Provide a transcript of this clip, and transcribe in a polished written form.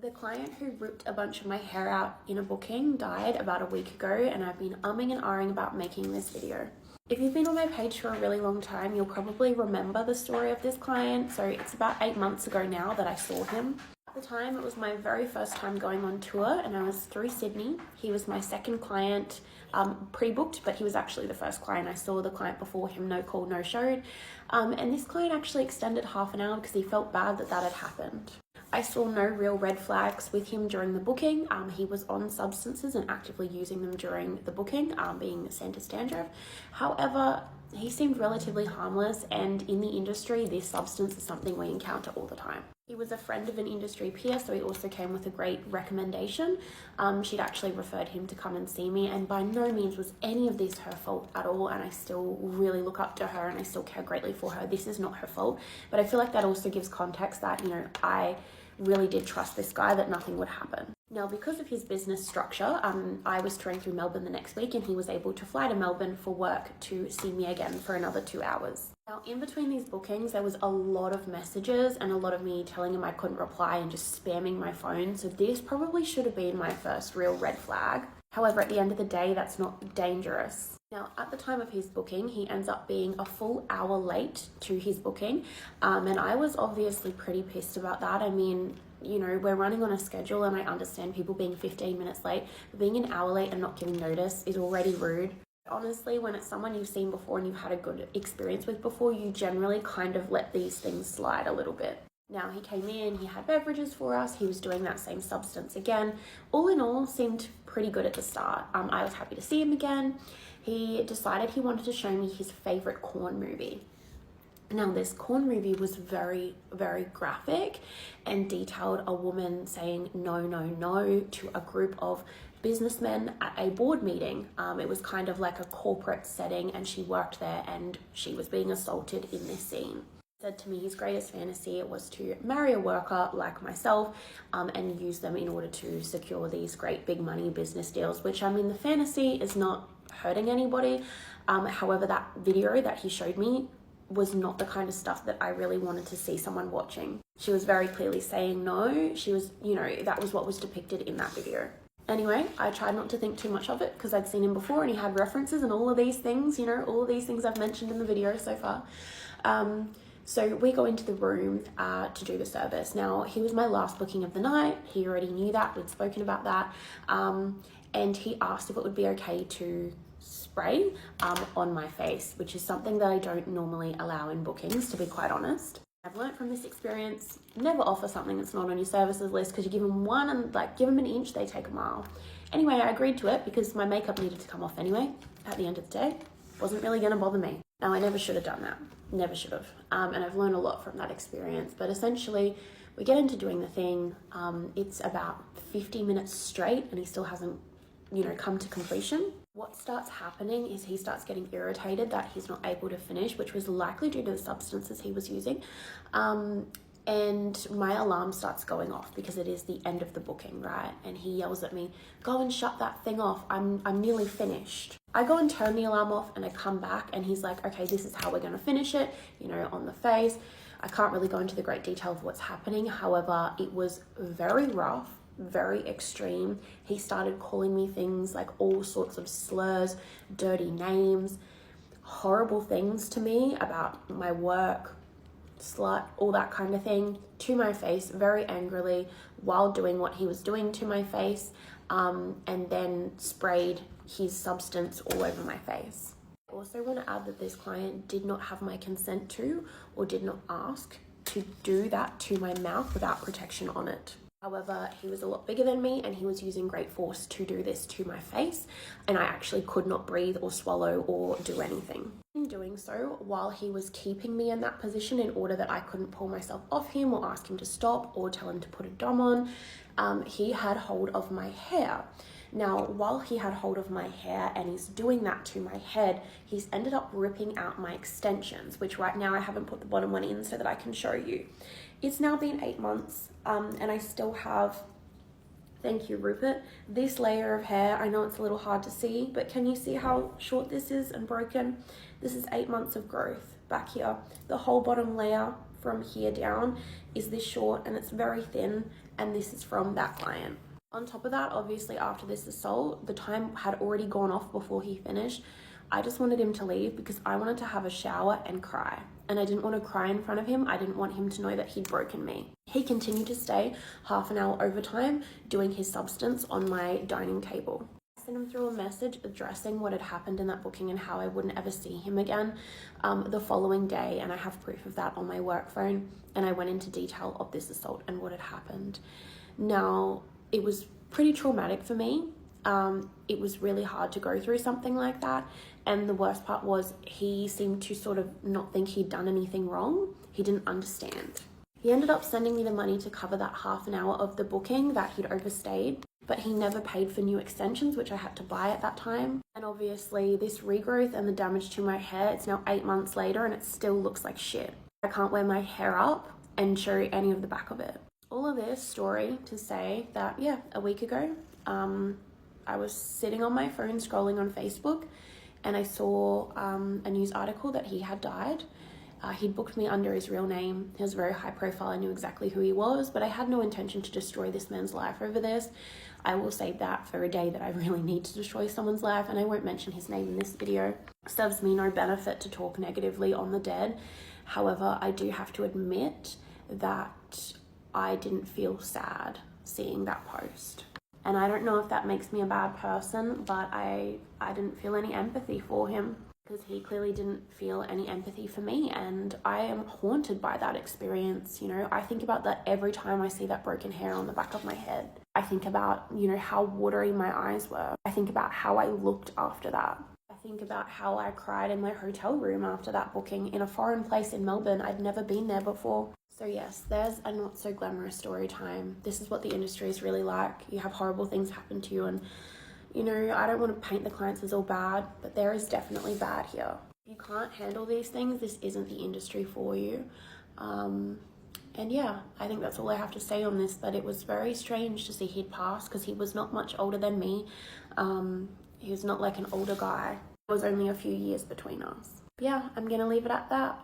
The client who ripped a bunch of my hair out in a booking died about a week ago, and I've been umming and ahhing about making this video. If you've been on my page for a really long time, you'll probably remember the story of this client. So it's about 8 months ago now that I saw him. At the time, it was my very first time going on tour, and I was through Sydney. He was my second client, pre-booked, but he was actually the first client. I saw the client before him, no call, no showed. And this client actually extended half an hour because he felt bad that had happened. I saw no real red flags with him during the booking. He was on substances and actively using them during the booking, being Santa's dandruff. However, he seemed relatively harmless, and in the industry, this substance is something we encounter all the time. He was a friend of an industry peer, so he also came with a great recommendation. She'd actually referred him to come and see me, and by no means was any of this her fault at all, and I still really look up to her and I still care greatly for her. This is not her fault, but I feel like that also gives context that, I really did trust this guy, that nothing would happen. Now, because of his business structure, I was touring through Melbourne the next week, and he was able to fly to Melbourne for work to see me again for another 2 hours. Now, in between these bookings, there was a lot of messages and a lot of me telling him I couldn't reply and just spamming my phone. So this probably should have been my first real red flag. However, at the end of the day, that's not dangerous. Now, at the time of his booking, he ends up being a full hour late to his booking. And I was obviously pretty pissed about that. I mean, we're running on a schedule, and I understand people being 15 minutes late, but being an hour late and not giving notice is already rude. Honestly, when it's someone you've seen before and you've had a good experience with before, you generally kind of let these things slide a little bit. Now, he came in, he had beverages for us, he was doing that same substance again. All in all, seemed pretty good at the start. I was happy to see him again. He decided he wanted to show me his favorite corn movie. Now, this corn movie was very, very graphic and detailed a woman saying no, no, no to a group of businessmen at a board meeting. It was kind of like a corporate setting, and she worked there and she was being assaulted in this scene. He said to me his greatest fantasy was to marry a worker like myself and use them in order to secure these great big money business deals, which, the fantasy is not hurting anybody. However, that video that he showed me was not the kind of stuff that I really wanted to see someone watching. She was very clearly saying no. She was, that was what was depicted in that video. Anyway, I tried not to think too much of it because I'd seen him before and he had references and all of these things, all of these things I've mentioned in the video so far. So we go into the room to do the service. Now, he was my last booking of the night. He already knew that. We'd spoken about that. And he asked if it would be okay to spray on my face, which is something that I don't normally allow in bookings, to be quite honest. I've learned from this experience, never offer something that's not on your services list, because you give them one and give them an inch, they take a mile. Anyway, I agreed to it because my makeup needed to come off anyway. At the end of the day, wasn't really going to bother me. Now, I never should have done that. Never should have. And I've learned a lot from that experience. But essentially, we get into doing the thing. It's about 50 minutes straight and he still hasn't, come to completion. What starts happening is he starts getting irritated that he's not able to finish, which was likely due to the substances he was using. And my alarm starts going off because it is the end of the booking, right? And he yells at me, "Go and shut that thing off. I'm nearly finished." I go and turn the alarm off and I come back and he's like, "Okay, this is how we're going to finish it," on the face. I can't really go into the great detail of what's happening. However, it was very rough, very extreme. He started calling me things like all sorts of slurs, dirty names, horrible things to me about my work, slut, all that kind of thing, to my face very angrily while doing what he was doing to my face, and then sprayed his substance all over my face. I also want to add that this client did not have my consent to, or did not ask to do that to my mouth without protection on it. However, he was a lot bigger than me and he was using great force to do this to my face, and I actually could not breathe or swallow or do anything. In doing so, while he was keeping me in that position in order that I couldn't pull myself off him or ask him to stop or tell him to put a dom on, he had hold of my hair. Now, while he had hold of my hair and he's doing that to my head, he's ended up ripping out my extensions, which right now I haven't put the bottom one in so that I can show you. It's now been 8 months, and I still have, thank you, Rupert, this layer of hair. I know it's a little hard to see, but can you see how short this is and broken? This is 8 months of growth back here. The whole bottom layer from here down is this short and it's very thin, and this is from that client. On top of that, obviously after this assault, the time had already gone off before he finished. I just wanted him to leave because I wanted to have a shower and cry. And I didn't want to cry in front of him. I didn't want him to know that he'd broken me. He continued to stay half an hour overtime doing his substance on my dining table. I sent him through a message addressing what had happened in that booking and how I wouldn't ever see him again the following day, and I have proof of that on my work phone, and I went into detail of this assault and what had happened. Now, it was pretty traumatic for me. It was really hard to go through something like that, and the worst part was he seemed to sort of not think he'd done anything wrong. He didn't understand. He ended up sending me the money to cover that half an hour of the booking that he'd overstayed, but he never paid for new extensions, which I had to buy at that time. And obviously this regrowth and the damage to my hair, it's now 8 months later and it still looks like shit. I can't wear my hair up and show any of the back of it. All of this story to say that, yeah, a week ago, I was sitting on my phone scrolling on Facebook, and I saw a news article that he had died. He'd booked me under his real name. He was very high profile. I knew exactly who he was, but I had no intention to destroy this man's life over this. I will save that for a day that I really need to destroy someone's life, and I won't mention his name in this video. Serves me no benefit to talk negatively on the dead. However, I do have to admit that I didn't feel sad seeing that post. And I don't know if that makes me a bad person, but I didn't feel any empathy for him because he clearly didn't feel any empathy for me. And I am haunted by that experience. You know, I think about that every time I see that broken hair on the back of my head. I think about, you know, how watery my eyes were. I think about how I looked after that. I think about how I cried in my hotel room after that booking in a foreign place in Melbourne. I'd never been there before. So yes, there's a not so glamorous story time. This is what the industry is really like. You have horrible things happen to you, and you know, I don't want to paint the clients as all bad, but there is definitely bad here. If you can't handle these things, this isn't the industry for you. And yeah, I think that's all I have to say on this, that it was very strange to see he'd passed because he was not much older than me. He was not like an older guy. There was only a few years between us. But yeah, I'm gonna leave it at that.